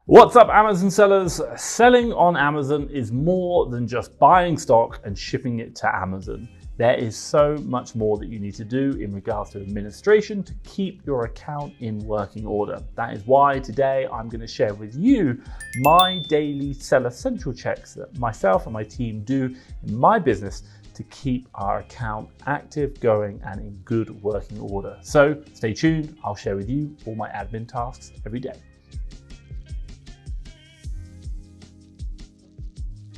What's up, Amazon sellers? Selling on Amazon is more than just buying stock and shipping it to Amazon. There is so much more that you need to do in regards to administration to keep your account in working order. That is why today I'm going to share with you my daily Seller Central checks that myself and my team do in my business to keep our account active, going, and in good working order. So stay tuned. I'll share with you all my admin tasks every day.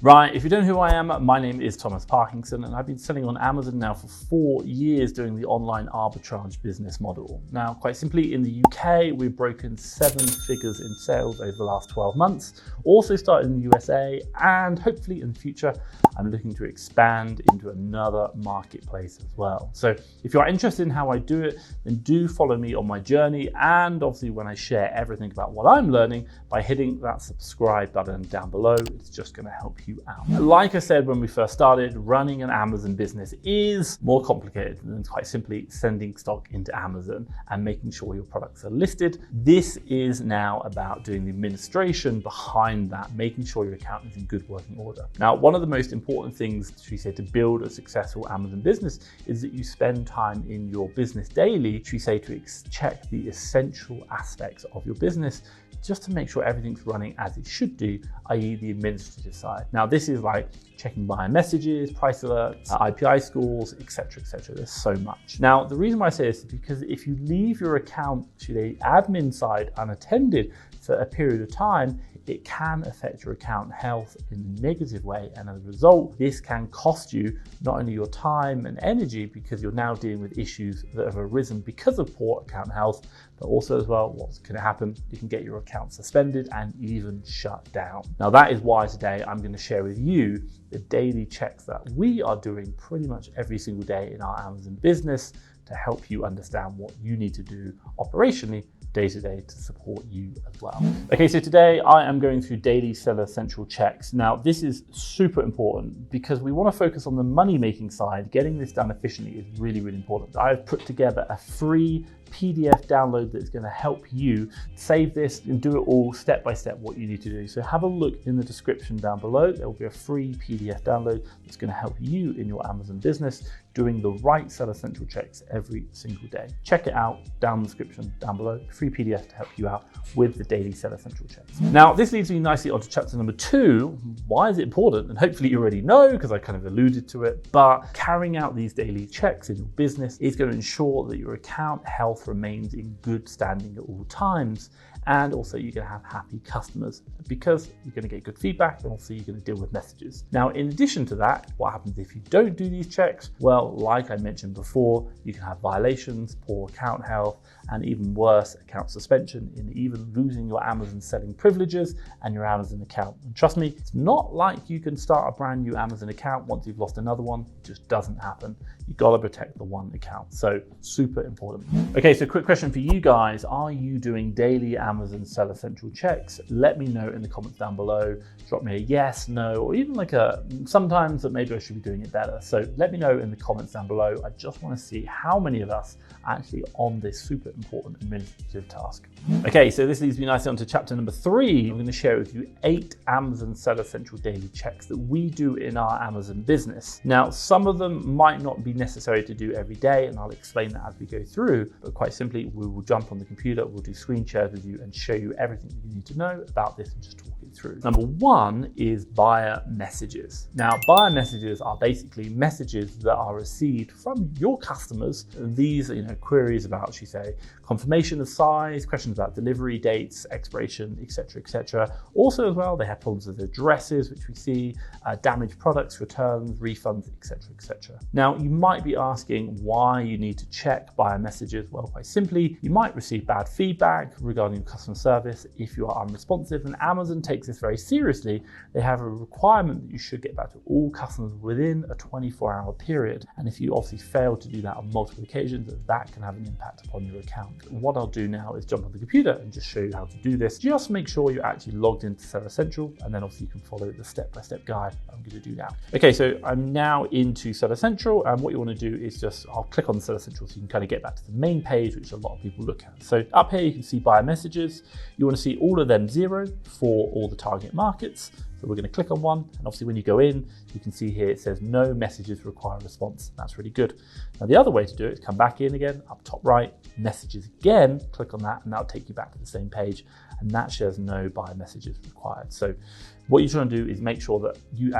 Right, if you don't know who I am, my name is Thomas Parkinson and I've been selling on Amazon now for 4 years doing the online arbitrage business model. Now, quite simply, in the UK, we've broken 7 figures in sales over the last 12 months, also started in the USA, and hopefully in the future, I'm looking to expand into another marketplace as well. So if you're interested in how I do it, then do follow me on my journey, and obviously when I share everything about what I'm learning, by hitting that subscribe button down below, it's just going to help you out. Like I said when we first started, running an Amazon business is more complicated than quite simply sending stock into Amazon and making sure your products are listed. This is now about doing the administration behind that, making sure your account is in good working order. Now, one of the most important things, should we say, to build a successful Amazon business is that you spend time in your business daily, should we say, to check the essential aspects of your business, just to make sure everything's running as it should do, i.e. the administrative side. Now, this is like checking buyer messages, price alerts, IPI scores, etc., etc. There's so much. Now, the reason why I say this is because if you leave your account to the admin side unattended for a period of time, it can affect your account health in a negative way. And as a result, this can cost you not only your time and energy, because you're now dealing with issues that have arisen because of poor account health, but also as well, what's going to happen, you can get your account suspended and even shut down. Now, that is why today I'm going to share with you the daily checks that we are doing pretty much every single day in our Amazon business to help you understand what you need to do operationally day to day to support you as well. Okay, so today I am going through daily Seller Central checks. Now, this is super important because we want to focus on the money making side. Getting this done efficiently is really, really important. I've put together a free PDF download that's going to help you save this and do it all step by step what you need to do. So have a look in the description down below. There will be a free PDF download that's going to help you in your Amazon business doing the right Seller Central checks every single day. Check it out down in the description down below. Free PDF to help you out with the daily Seller Central checks. Now, this leads me nicely onto chapter number 2. Why is it important? And hopefully you already know because I kind of alluded to it, but carrying out these daily checks in your business is going to ensure that your account health remains in good standing at all times. And also you're going to have happy customers because you're going to get good feedback, and also you're going to deal with messages. Now, in addition to that, what happens if you don't do these checks? Well, like I mentioned before, you can have violations, poor account health, and even worse, account suspension, in even losing your Amazon selling privileges and your Amazon account. And trust me, it's not like you can start a brand new Amazon account once you've lost another one. It just doesn't happen. You got to protect the one account. So super important. Okay, so quick question for you guys. Are you doing daily Amazon Seller Central checks? Let me know in the comments down below. Drop me a yes, no, or even like a sometimes that maybe I should be doing it better. So let me know in the comments down below. I just want to see how many of us are actually on this super important administrative task. Okay, so this leads me nicely onto chapter number 3. I'm going to share with you 8 Amazon Seller Central daily checks that we do in our Amazon business. Now, some of them might not be necessary to do every day, and I'll explain that as we go through, but quite simply, we will jump on the computer, we'll do screen shares with you and show you everything you need to know about this and just talk it through. Number 1 is buyer messages. Now, buyer messages are basically messages that are received from your customers. These are, queries about, should we say, confirmation of size, questions about delivery dates, expiration, etc., etc. Also, as well, they have problems with addresses, which we see, damaged products, returns, refunds, etc., etc. Now, you might be asking why you need to check buyer messages. Well, quite simply, you might receive bad feedback regarding customer service if you are unresponsive, and Amazon takes this very seriously. They have a requirement that you should get back to all customers within a 24-hour period. And if you obviously fail to do that on multiple occasions, that can have an impact upon your account. What I'll do now is jump on the computer and just show you how to do this. Just make sure you're actually logged into Seller Central, and then obviously you can follow the step-by-step guide I'm going to do now. Okay, so I'm now into Seller Central, and what you want to do is I'll click on Seller Central so you can kind of get back to the main page. page, which a lot of people look at. So up here, you can see buyer messages. You want to see all of them 0 for all the target markets. So we're going to click on one, and obviously when you go in, you can see here it says no messages require a response. That's really good. Now the other way to do it is come back in again, up top right, messages again, click on that, and that'll take you back to the same page, and that shows no buyer messages required. So what you're trying to do is make sure that you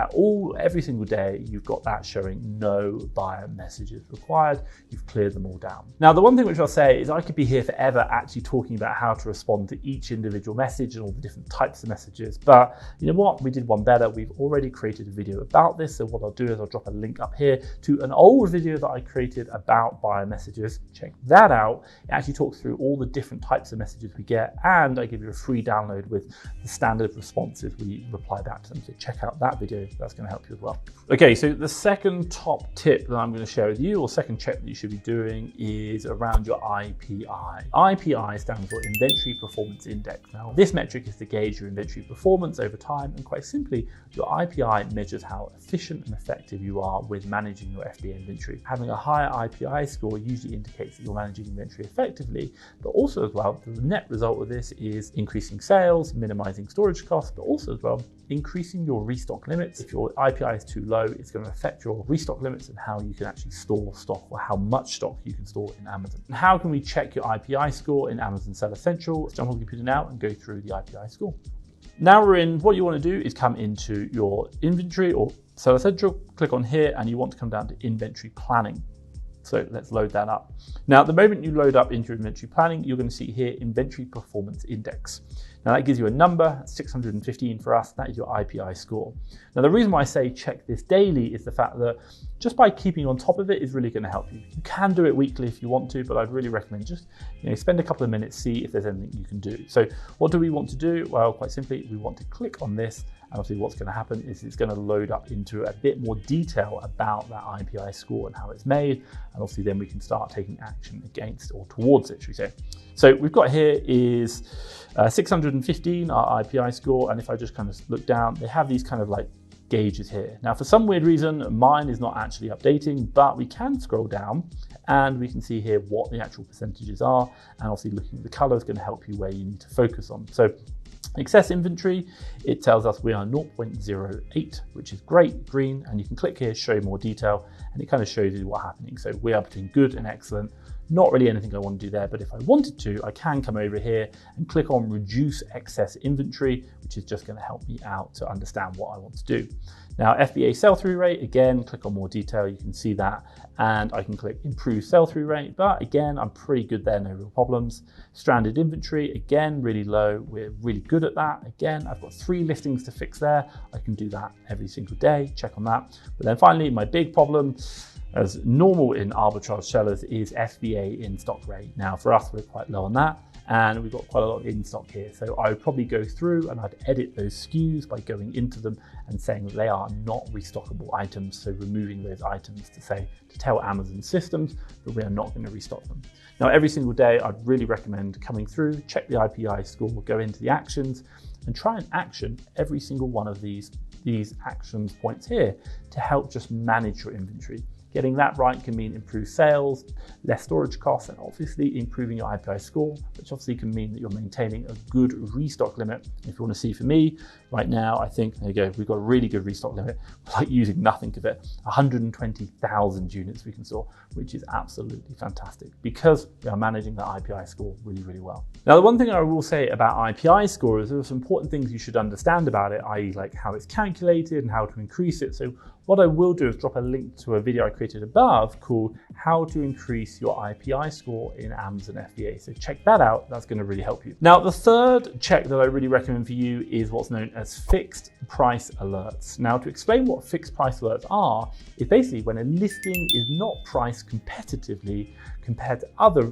every single day, you've got that showing no buyer messages required. You've cleared them all down. Now, the one thing which I'll say is I could be here forever actually talking about how to respond to each individual message and all the different types of messages. But you know what? We did one better. We've already created a video about this. So what I'll do is I'll drop a link up here to an old video that I created about buyer messages. Check that out. It actually talks through all the different types of messages we get, and I give you a free download with the standard responses we reply back to them. So check out that video. That's going to help you as well. Okay, so the second top tip that I'm going to share with you, or second check that you should be doing, is around your IPI. IPI stands for Inventory Performance Index. Now, this metric is to gauge your inventory performance over time, and quite simply, your IPI measures how efficient and effective you are with managing your FBA inventory. Having a higher IPI score usually indicates that you're managing inventory effectively, but also as well, the net result of this is increasing sales, minimizing storage costs, but also as well, increasing your restock limits. If your IPI is too low, it's going to affect your restock limits and how you can actually store stock, or how much stock you can store in Amazon. And how can we check your IPI score in Amazon Seller Central? Let's jump on the computer now and go through the IPI score. Now we're in, what you want to do is come into your inventory or Seller Central, click on here, and you want to come down to inventory planning. So let's load that up. Now, the moment you load up into your inventory planning, you're going to see here Inventory Performance Index. Now that gives you a number, 615 for us, that is your IPI score. Now the reason why I say check this daily is the fact that just by keeping on top of it is really going to help you. You can do it weekly if you want to, but I'd really recommend just spend a couple of minutes, see if there's anything you can do. So what do we want to do? Well, quite simply, we want to click on this, and obviously what's going to happen is it's going to load up into a bit more detail about that IPI score and how it's made, and obviously then we can start taking action against or towards it, should we say. So we've got here is 615, our IPI score, and if I just kind of look down, they have these kind of like gauges here. Now for some weird reason, mine is not actually updating, but we can scroll down and we can see here what the actual percentages are, and obviously looking at the color is going to help you where you need to focus on. So excess inventory, it tells us we are 0.08, which is great, green, and you can click here, show more detail, and it kind of shows you what's happening. So we are between good and excellent. Not really anything I want to do there, but if I wanted to, I can come over here and click on reduce excess inventory, which is just going to help me out to understand what I want to do. Now, FBA sell-through rate, again, click on more detail, you can see that, and I can click improve sell-through rate, but again, I'm pretty good there, no real problems. Stranded inventory, again, really low, we're really good at that. Again, I've got 3 listings to fix there. I can do that every single day, check on that. But then finally, my big problem, as normal in arbitrage sellers, is FBA in-stock rate. Now for us, we're quite low on that, and we've got quite a lot of in-stock here. So I would probably go through and I'd edit those SKUs by going into them and saying that they are not restockable items. So removing those items to tell Amazon systems that we are not going to restock them. Now every single day, I'd really recommend coming through, check the IPI score, go into the actions and try and action every single one of these actions points here to help just manage your inventory. Getting that right can mean improved sales, less storage costs, and obviously improving your IPI score, which obviously can mean that you're maintaining a good restock limit. If you want to see for me, right now, I think, there you go, we've got a really good restock limit, like using nothing of it, 120,000 units we can store, which is absolutely fantastic because we are managing that IPI score really, really well. Now, the one thing I will say about IPI score is there are some important things you should understand about it, i.e. like how it's calculated and how to increase it. So what I will do is drop a link to a video I created above called How to Increase Your IPI Score in Amazon FBA. So check that out, that's going to really help you. Now, the third check that I really recommend for you is what's known as fixed price alerts. Now, to explain what fixed price alerts are, is basically when a listing is not priced competitively compared to other,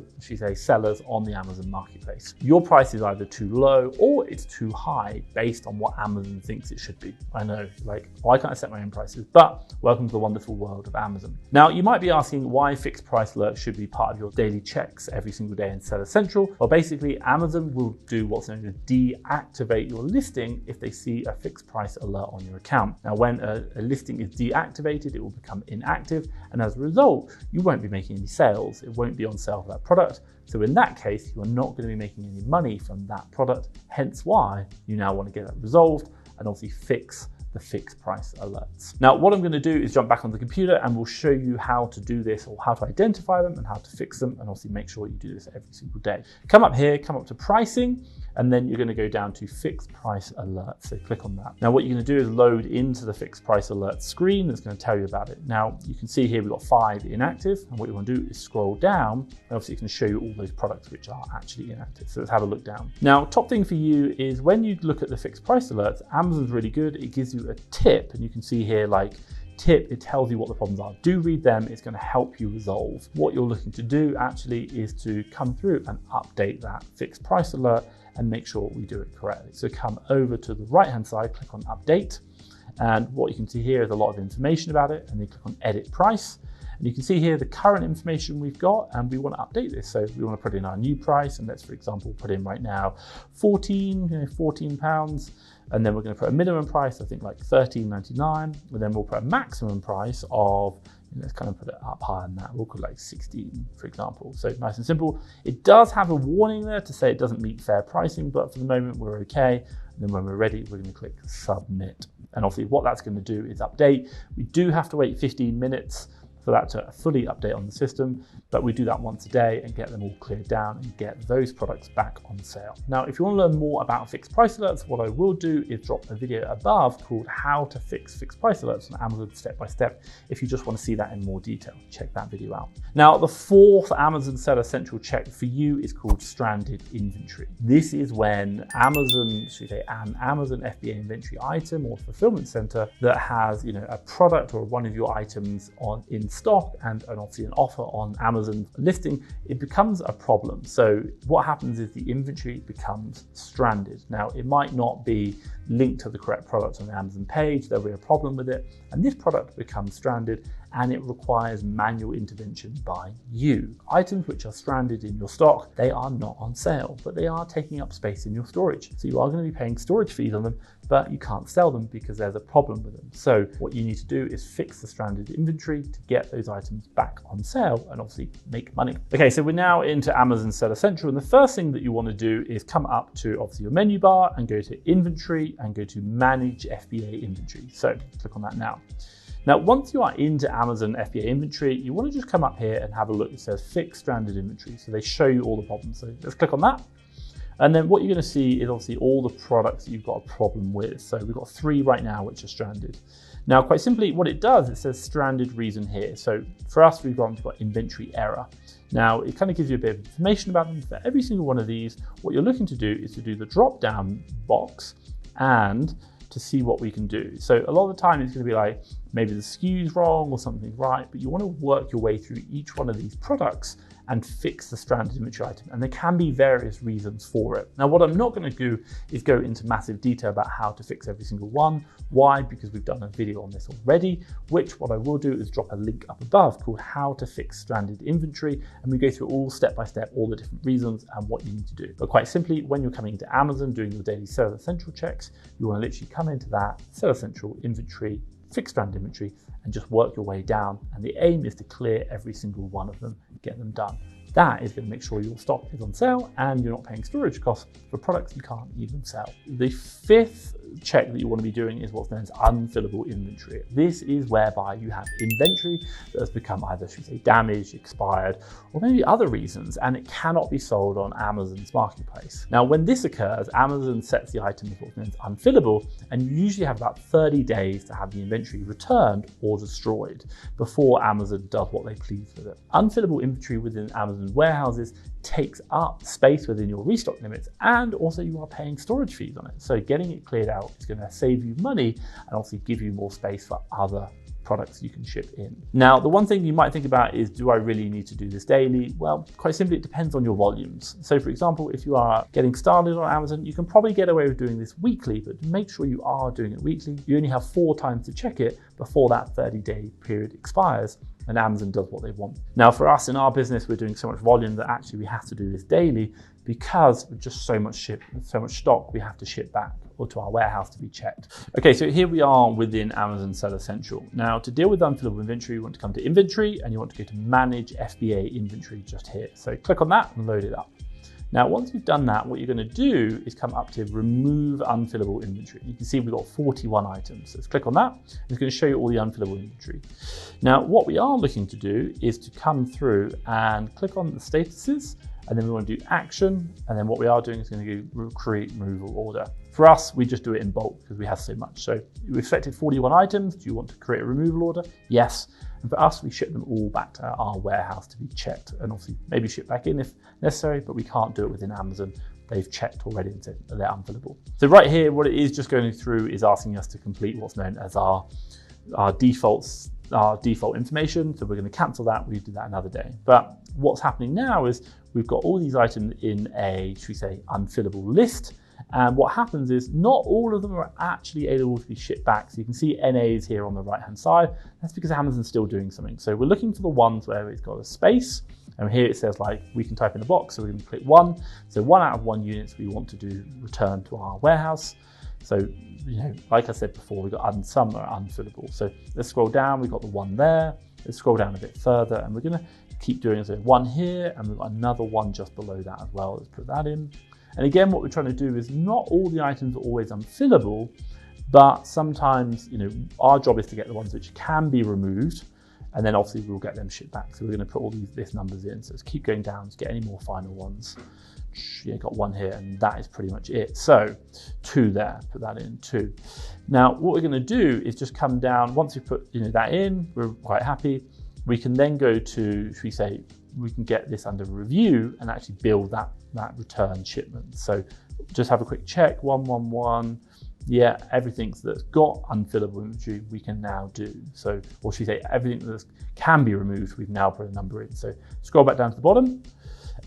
sellers on the Amazon marketplace. Your price is either too low or it's too high based on what Amazon thinks it should be. I know, like, why can't I set my own prices? But but welcome to the wonderful world of Amazon. Now, you might be asking why fixed price alerts should be part of your daily checks every single day in Seller Central. Well, basically, Amazon will do what's known as deactivate your listing if they see a fixed price alert on your account. Now, when a listing is deactivated, it will become inactive, and as a result, you won't be making any sales. It won't be on sale for that product. So in that case, you are not going to be making any money from that product, hence why you now want to get that resolved and obviously fix the fixed price alerts. Now, what I'm going to do is jump back on the computer and we'll show you how to do this, or how to identify them and how to fix them, and obviously make sure you do this every single day. Come up here, come up to pricing, and then you're going to go down to fixed price alerts. So click on that. Now, what you're going to do is load into the fixed price alert screen that's going to tell you about it. Now, you can see here we've got 5 inactive, and what you want to do is scroll down, and obviously it can show you all those products which are actually inactive. So let's have a look down. Now, top thing for you is when you look at the fixed price alerts, Amazon's really good. It gives you a tip, and you can see here like tip, it tells you what the problems are. Do read them, it's going to help you resolve. What you're looking to do actually is to come through and update that fixed price alert and make sure we do it correctly. So come over to the right hand side, click on update, and what you can see here is a lot of information about it, and then click on edit price. And you can see here the current information we've got, and we want to update this. So we want to put in our new price, and let's, for example, put in right now 14 pounds. And then we're going to put a minimum price, I think like $13.99. And then we'll put a maximum price of, let's kind of put it up higher than that. We'll put like 16, for example. So nice and simple. It does have a warning there to say it doesn't meet fair pricing, but for the moment we're okay. And then when we're ready, we're going to click submit. And obviously what that's going to do is update. We do have to wait 15 minutes for that to fully update on the system, but we do that once a day and get them all cleared down and get those products back on sale. Now, if you want to learn more about fixed price alerts, what I will do is drop a video above called How to Fix Fixed Price Alerts on Amazon step by step. If you just want to see that in more detail, check that video out. Now, the fourth Amazon Seller Central check for you is called stranded inventory. This is when Amazon, should we say, an Amazon FBA inventory item or fulfillment center that has, a product or one of your items in stock and obviously an offer on Amazon listing, it becomes a problem. So what happens is the inventory becomes stranded. Now, it might not be linked to the correct product on the Amazon page, there'll be a problem with it, and this product becomes stranded, and it requires manual intervention by you. Items which are stranded in your stock, they are not on sale, but they are taking up space in your storage. So you are going to be paying storage fees on them, but you can't sell them because there's a problem with them. So what you need to do is fix the stranded inventory to get those items back on sale and obviously make money. Okay, so we're now into Amazon Seller Central, and the first thing that you want to do is come up to obviously your menu bar and go to inventory and go to manage FBA inventory. So click on that now. Now, once you are into Amazon FBA inventory, you want to just come up here and have a look. It says fix stranded inventory. So they show you all the problems. So let's click on that. And then what you're going to see is obviously all the products that you've got a problem with. So we've got 3 right now which are stranded. Now, quite simply, what it does, it says stranded reason here. So for us, we've got inventory error. Now, it kind of gives you a bit of information about them. For every single one of these, what you're looking to do is to do the drop-down box and to see what we can do. So a lot of the time it's going to be like, maybe the SKU's wrong or something's right, but you want to work your way through each one of these products and fix the stranded inventory item. And there can be various reasons for it. Now, what I'm not going to do is go into massive detail about how to fix every single one. Why? Because we've done a video on this already, which what I will do is drop a link up above called How to Fix Stranded Inventory. And we go through all step by step, all the different reasons and what you need to do. But quite simply, when you're coming into Amazon doing your daily Seller Central checks, you want to literally come into that Seller Central inventory, fix stranded inventory, and just work your way down. And the aim is to clear every single one of them, get them done. That is going to make sure your stock is on sale and you're not paying storage costs for products you can't even sell. The 5th check that you want to be doing is what's known as unfillable inventory. This is whereby you have inventory that has become either, should we say, damaged, expired, or maybe other reasons, and it cannot be sold on Amazon's marketplace. Now, when this occurs, Amazon sets the item as what's known as unfillable, and you usually have about 30 days to have the inventory returned or destroyed before Amazon does what they please with it. Unfillable inventory within Amazon warehouses takes up space within your restock limits, and also you are paying storage fees on it. So getting it cleared out is going to save you money and also give you more space for other products you can ship in. Now, the one thing you might think about is, do I really need to do this daily? Well, quite simply, it depends on your volumes. So for example, if you are getting started on Amazon, you can probably get away with doing this weekly, but make sure you are doing it weekly. You only have 4 times to check it before that 30-day period expires, and Amazon does what they want. Now, for us in our business, we're doing so much volume that actually we have to do this daily because with just so much stock, we have to ship back or to our warehouse to be checked. Okay, so here we are within Amazon Seller Central. Now, to deal with unfillable inventory, you want to come to Inventory and you want to go to Manage FBA Inventory just here. So click on that and load it up. Now, once you've done that, what you're going to do is come up to Remove Unfillable Inventory. You can see we've got 41 items. So let's click on that. It's going to show you all the unfillable inventory. Now, what we are looking to do is to come through and click on the statuses, and then we want to do action. And then what we are doing is going to do create removal order. For us, we just do it in bulk because we have so much. So we've selected 41 items. Do you want to create a removal order? Yes. And for us, we ship them all back to our warehouse to be checked, and obviously maybe ship back in if necessary, but we can't do it within Amazon. They've checked already and said they're unfillable. So right here, what it is just going through is asking us to complete what's known as our default information. So we're going to cancel that. We do that another day. But what's happening now is we've got all these items in a, should we say, unfillable list. And what happens is not all of them are actually able to be shipped back. So you can see NAs here on the right-hand side. That's because Amazon's still doing something. So we're looking for the ones where it's got a space. And here it says like, we can type in a box. So we're going to click 1. So 1 out of 1 units we want to do return to our warehouse. So, you know, like I said before, we've got some are unfillable. So let's scroll down. We've got the 1 there. Let's scroll down a bit further and we're going to keep doing it. So 1 here, and we've got another 1 just below that as well. Let's put that in. And again, what we're trying to do is not all the items are always unfillable, but sometimes, you know, our job is to get the ones which can be removed, and then obviously we'll get them shipped back. So we're going to put all these numbers in. So let's keep going down to get any more final ones. Yeah, got 1 here, and that is pretty much it. So 2 there, put that in, 2. Now, what we're going to do is just come down. Once we put that in, we're quite happy. We can then go to, should we say, we can get this under review and actually build that return shipment. So just have a quick check, 111. Yeah, everything that's got unfillable inventory we can now do. So, or should we say everything that can be removed, we've now put a number in. So scroll back down to the bottom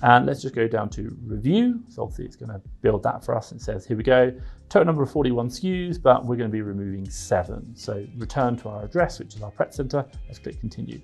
and let's just go down to review. So obviously it's going to build that for us. It says, here we go, total number of 41 SKUs, but we're going to be removing 7. So return to our address, which is our prep center. Let's click continue.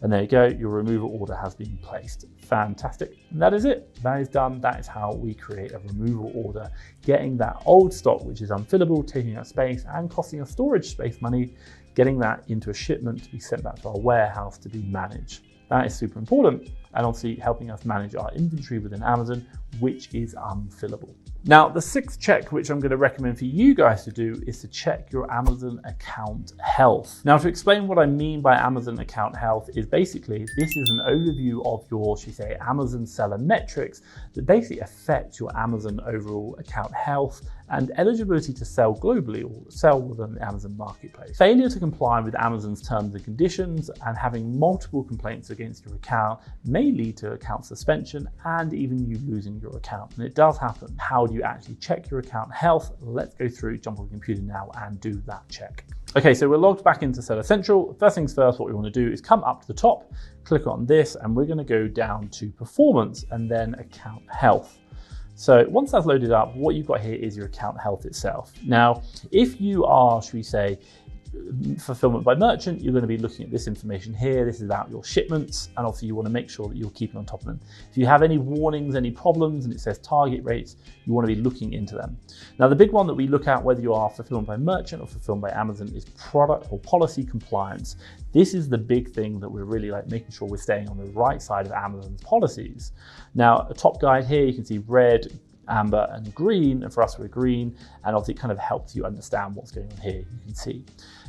And there you go, your removal order has been placed. Fantastic. And that is it. That is done. That is how we create a removal order, getting that old stock, which is unfillable, taking up space and costing us storage space money, getting that into a shipment to be sent back to our warehouse to be managed. That is super important, and obviously helping us manage our inventory within Amazon, which is unfillable. Now, the 6th check, which I'm going to recommend for you guys to do, is to check your Amazon account health. Now, to explain what I mean by Amazon account health is basically, this is an overview of your, should we say, Amazon seller metrics that basically affect your Amazon overall account health and eligibility to sell globally or sell within the Amazon marketplace. Failure to comply with Amazon's terms and conditions and having multiple complaints against your account may lead to account suspension and even you losing your account. And it does happen. How do you actually check your account health? Let's go through, jump on the computer now and do that check. Okay, so we're logged back into Seller Central. First things first, what we want to do is come up to the top, click on this, and we're going to go down to performance and then account health. So once that's loaded up, what you've got here is your account health itself. Now, if you are, should we say, fulfillment by merchant, you're going to be looking at this information here. This is about your shipments, and obviously you want to make sure that you're keeping on top of them. If you have any warnings, any problems, and it says target rates, you want to be looking into them. Now, the big one that we look at, whether you are fulfillment by merchant or fulfillment by Amazon, is product or policy compliance. This is the big thing that we're really making sure we're staying on the right side of Amazon's policies. Now, a top guide here, you can see red, amber and green, and for us we're green, and obviously it kind of helps you understand what's going on here, you can see.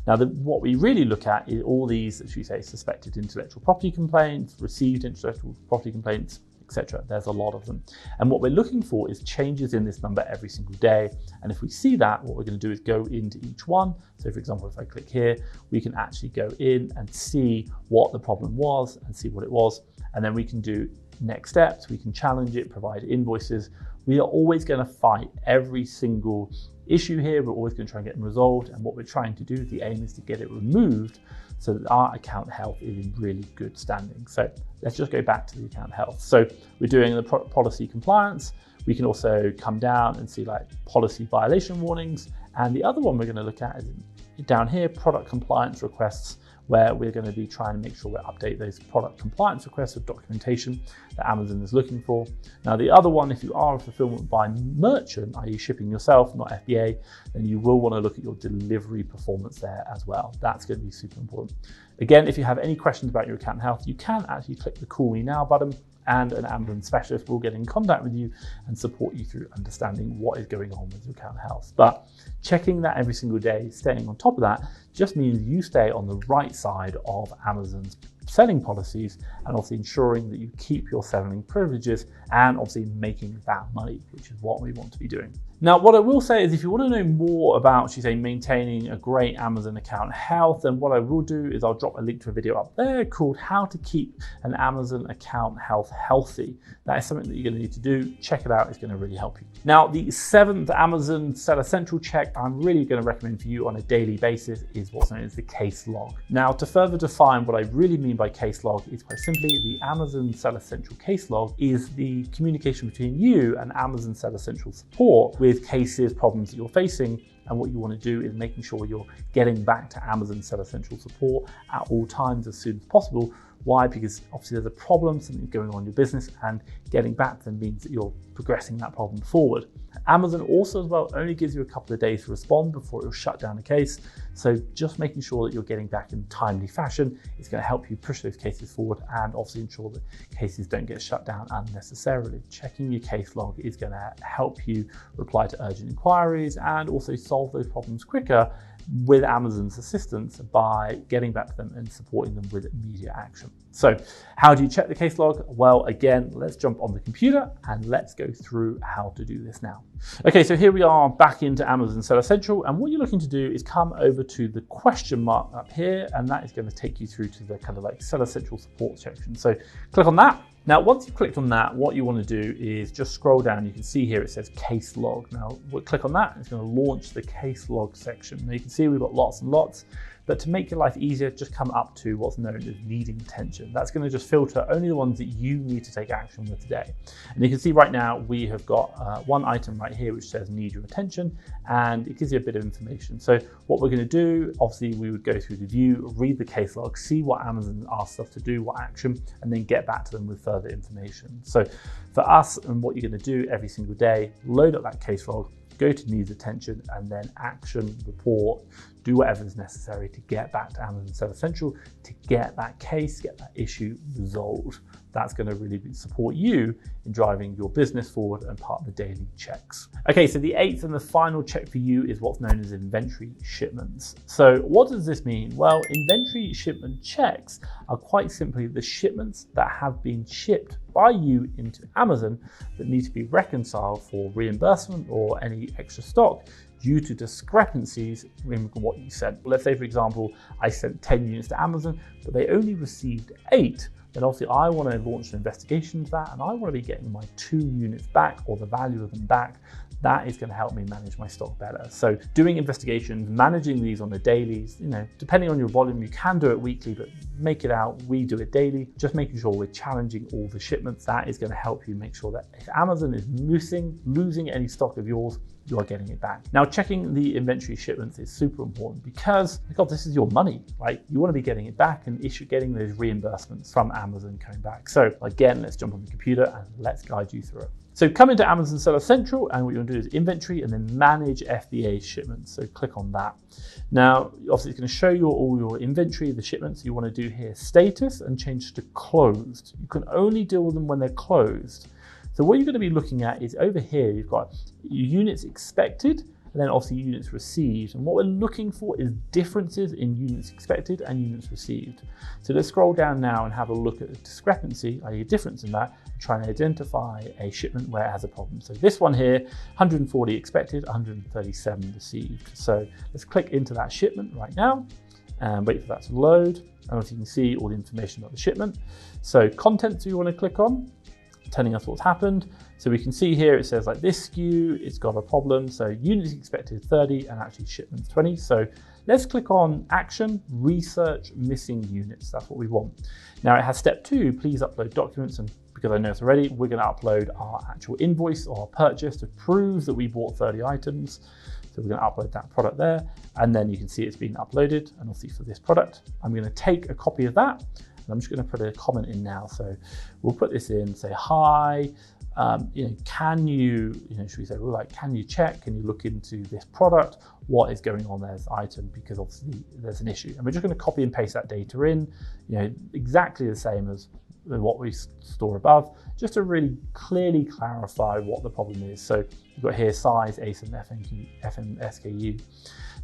Now, what we really look at is all these, should we say, suspected intellectual property complaints, received intellectual property complaints, etc. There's a lot of them. And what we're looking for is changes in this number every single day. And if we see that, what we're going to do is go into each one. So for example, if I click here, we can actually go in and see what the problem was and see what it was. And then we can do next steps. We can challenge it, provide invoices. We are always going to fight every single issue here. We're always going to try and get them resolved. And what we're trying to do, the aim is to get it removed so that our account health is in really good standing. So let's just go back to the account health. So we're doing the policy compliance. We can also come down and see like policy violation warnings. And the other one we're going to look at is down here, product compliance requests, where we're going to be trying to make sure we update those product compliance requests with documentation that Amazon is looking for. Now, the other one, if you are a fulfillment by merchant, i.e. shipping yourself, not FBA, then you will want to look at your delivery performance there as well. That's going to be super important. Again, if you have any questions about your account health, you can actually click the Call Me Now button, and an Amazon specialist will get in contact with you and support you through understanding what is going on with your account health. But checking that every single day, staying on top of that, just means you stay on the right side of Amazon's selling policies, and obviously ensuring that you keep your selling privileges and obviously making that money, which is what we want to be doing. Now, what I will say is if you want to know more about, maintaining a great Amazon account health, then what I will do is I'll drop a link to a video up there called How to Keep an Amazon Account Health Healthy. That is something that you're going to need to do. Check it out. It's going to really help you. Now, the 7th Amazon Seller Central check I'm really going to recommend for you on a daily basis is what's known as the case log. Now, to further define what I really mean by case log is quite simply the Amazon Seller Central case log is the communication between you and Amazon Seller Central support with cases, problems that you're facing. And what you want to do is making sure you're getting back to Amazon Seller Central support at all times as soon as possible. Why? Because obviously there's a problem, something's going on in your business, and getting back to them means that you're progressing that problem forward. Amazon also as well only gives you a couple of days to respond before it will shut down the case. So just making sure that you're getting back in timely fashion is going to help you push those cases forward and obviously ensure that cases don't get shut down unnecessarily. Checking your case log is going to help you reply to urgent inquiries and also solve those problems quicker with Amazon's assistance by getting back to them and supporting them with immediate action. So how do you check the case log? Well, again, let's jump on the computer and let's go through how to do this now. Okay, so here we are back into Amazon Seller Central, and what you're looking to do is come over to the question mark up here, and that is going to take you through to the kind of like Seller Central support section. So click on that. Now, once you've clicked on that, what you want to do is just scroll down. You can see here it says case log. Now, we'll click on that. It's going to launch the case log section. Now, you can see we've got lots and lots, but to make your life easier, just come up to what's known as needing attention. That's going to just filter only the ones that you need to take action with today. And you can see right now we have got one item right here which says need your attention, and it gives you a bit of information. So what we're going to do, obviously we would go through the view, read the case log, see what Amazon asks us to do, what action, and then get back to them with further information. So for us, and what you're going to do every single day, load up that case log, go to needs attention, and then action, report, do whatever is necessary to get back to Amazon Seller Central to get that case, get that issue resolved. That's going to really support you in driving your business forward and part of the daily checks. Okay, so the 8th and the final check for you is what's known as inventory shipments. So what does this mean? Well, inventory shipment checks are quite simply the shipments that have been shipped by you into Amazon that need to be reconciled for reimbursement or any extra stock due to discrepancies in what you sent. Let's say, for example, I sent 10 units to Amazon, but they only received 8. Then obviously I want to launch an investigation into that, and I want to be getting my 2 units back or the value of them back. That is going to help me manage my stock better. So doing investigations, managing these on the dailies, depending on your volume, you can do it weekly, but make it out. We do it daily, just making sure we're challenging all the shipments. That is going to help you make sure that if Amazon is losing any stock of yours, you are getting it back. Now, checking the inventory shipments is super important because, God, this is your money, right? You want to be getting it back and getting those reimbursements from Amazon coming back. So again, let's jump on the computer and let's guide you through it. So come into Amazon Seller Central, and what you want to do is inventory and then manage FBA shipments. So click on that. Now, obviously it's going to show you all your inventory, the shipments you want to do here, status, and change to closed. You can only deal with them when they're closed. So what you're going to be looking at is over here, you've got units expected, and then obviously units received. And what we're looking for is differences in units expected and units received. So let's scroll down now and have a look at the discrepancy, i.e. a difference in that, and try and identify a shipment where it has a problem. So this one here, 140 expected, 137 received. So let's click into that shipment right now and wait for that to load. And as you can see, all the information about the shipment. So contents we want to click on. telling us what's happened. So we can see here it says like this SKU, it's got a problem. So units expected 30 and actually shipments 20. So let's click on action, research missing units. That's what we want. Now it has step 2, please upload documents, and because I know it's already, we're going to upload our actual invoice or our purchase to prove that we bought 30 items. So we're going to upload that product there, and then you can see it's been uploaded. And obviously for this product, I'm going to take a copy of that, and I'm just going to put a comment in now. So we'll put this in, say, hi, can you, should we say, well, like, can you check, can you look into this product? What is going on there as item? Because obviously there's an issue. And we're just going to copy and paste that data in, exactly the same as what we store above, just to really clearly clarify what the problem is. So you've got here size, ASIN, FN, SKU.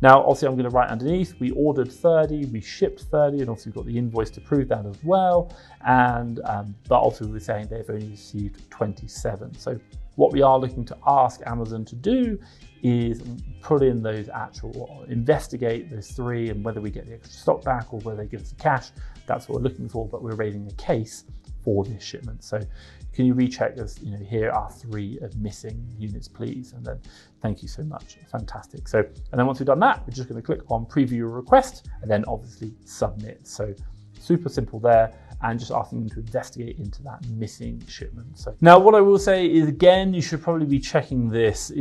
Now, obviously I'm going to write underneath, we ordered 30, we shipped 30, and also we've got the invoice to prove that as well. And, but also we're saying they've only received 27. So what we are looking to ask Amazon to do is put in those actual, investigate those 3 and whether we get the extra stock back or whether they give us the cash. That's what we're looking for, but we're raising a case for this shipment. So can you recheck this? Here are 3 of missing units, please. And then thank you so much. Fantastic. So, and then once we've done that, we're just going to click on preview a request and then obviously submit. So super simple there. And just asking them to investigate into that missing shipment. So now what I will say is, again, you should probably be checking this,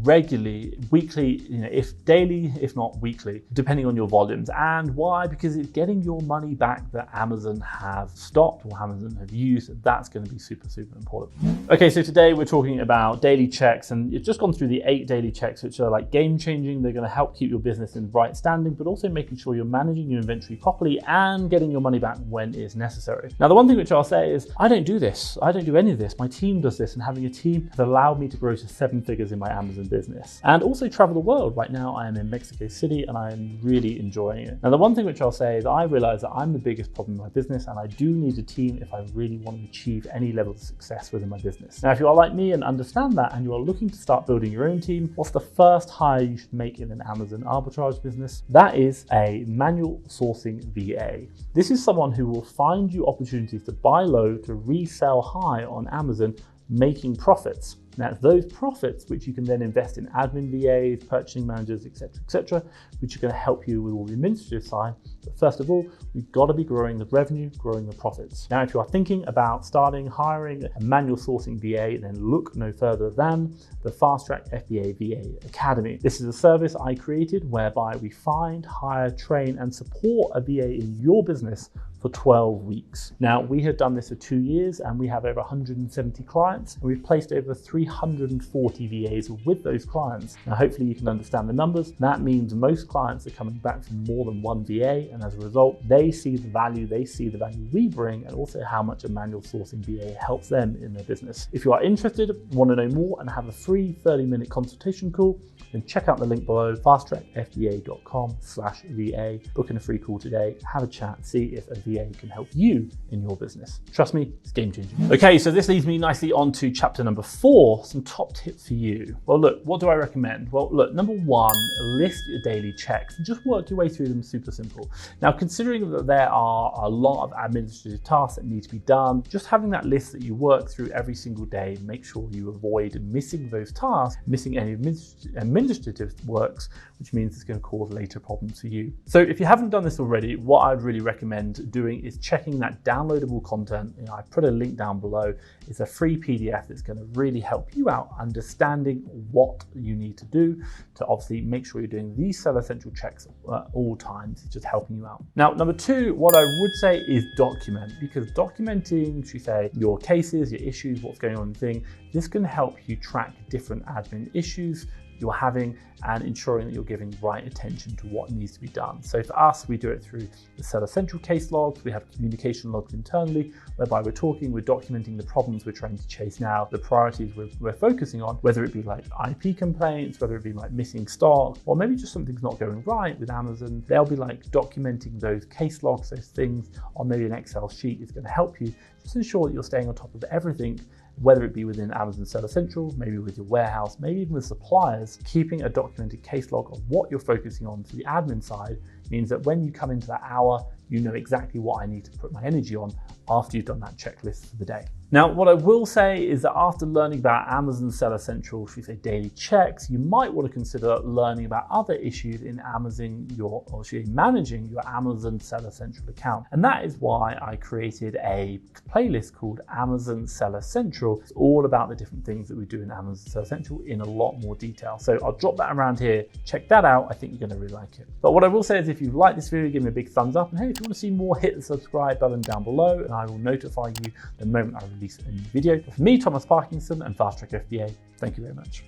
regularly, weekly, if daily, if not weekly, depending on your volumes. And why? Because it's getting your money back that Amazon have stopped or Amazon have used. That's going to be super, super important. Okay, so today we're talking about daily checks, and you've just gone through the 8 daily checks, which are like game changing. They're going to help keep your business in right standing, but also making sure you're managing your inventory properly and getting your money back when it's necessary. Now, the one thing which I'll say is, I don't do this. I don't do any of this. My team does this, and having a team has allowed me to grow to 7 figures in my Amazon business and also travel the world. Right now, I am in Mexico City and I am really enjoying it. Now, the one thing which I'll say is I realize that I'm the biggest problem in my business and I do need a team if I really want to achieve any level of success within my business. Now, if you are like me and understand that and you are looking to start building your own team, what's the first hire you should make in an Amazon arbitrage business? That is a manual sourcing VA. This is someone who will find you opportunities to buy low, to resell high on Amazon, making profits. Now, it's those profits which you can then invest in admin VAs, purchasing managers, etc., which are going to help you with all the administrative side. But first of all, we've got to be growing the revenue, growing the profits. Now, if you are thinking about hiring a manual sourcing VA, then look no further than the FastTrackFBA VA Academy. This is a service I created whereby we find, hire, train, and support a VA in your business for 12 weeks. Now, we have done this for 2 years and we have over 170 clients, and we've placed over 340 VAs with those clients. Now, hopefully you can understand the numbers. That means most clients are coming back from more than one VA, and as a result, they see the value we bring, and also how much a manual sourcing VA helps them in their business. If you are interested, want to know more, and have a free 30-minute consultation call, then check out the link below, fasttrackfba.com/VA. Book in a free call today, have a chat, see if a VA can help you in your business. Trust me, it's game changing. Okay, so this leads me nicely on to chapter number 4, some top tips for you. Well, look, what do I recommend? Well, look, number 1, list your daily checks and just work your way through them. Super simple. Now, considering that there are a lot of administrative tasks that need to be done, just having that list that you work through every single day, make sure you avoid missing those tasks, missing any administrative works, which means it's going to cause later problems for you. So if you haven't done this already, what I'd really recommend doing is checking that downloadable content. I put a link down below. It's a free PDF that's going to really help you out understanding what you need to do to obviously make sure you're doing these Seller Central checks at all times. It's just helping you out. Now, number 2, what I would say is document, because documenting, should we say, your cases, your issues, what's going on in the thing, this can help you track different admin issues you're having and ensuring that you're giving right attention to what needs to be done. So for us, we do it through the Seller Central case logs. We have communication logs internally, whereby we're documenting the problems we're trying to chase now, the priorities we're focusing on, whether it be like IP complaints, whether it be like missing stock, or maybe just something's not going right with Amazon. They'll be like documenting those case logs, those things on maybe an Excel sheet is going to help you just ensure that you're staying on top of everything, whether it be within Amazon Seller Central, maybe with your warehouse, maybe even with suppliers. Keeping a documented case log of what you're focusing on to the admin side means that when you come into that hour, you know exactly what I need to put my energy on after you've done that checklist for the day. Now, what I will say is that after learning about Amazon Seller Central, should we say daily checks, you might want to consider learning about other issues in managing your Amazon Seller Central account. And that is why I created a playlist called Amazon Seller Central. It's all about the different things that we do in Amazon Seller Central in a lot more detail. So I'll drop that around here. Check that out. I think you're going to really like it. But what I will say is if you like this video, give me a big thumbs up. And hey, if you want to see more, hit the subscribe button down below and I will notify you the moment I release a new video. For me, Thomas Parkinson and FastTrackFBA, thank you very much.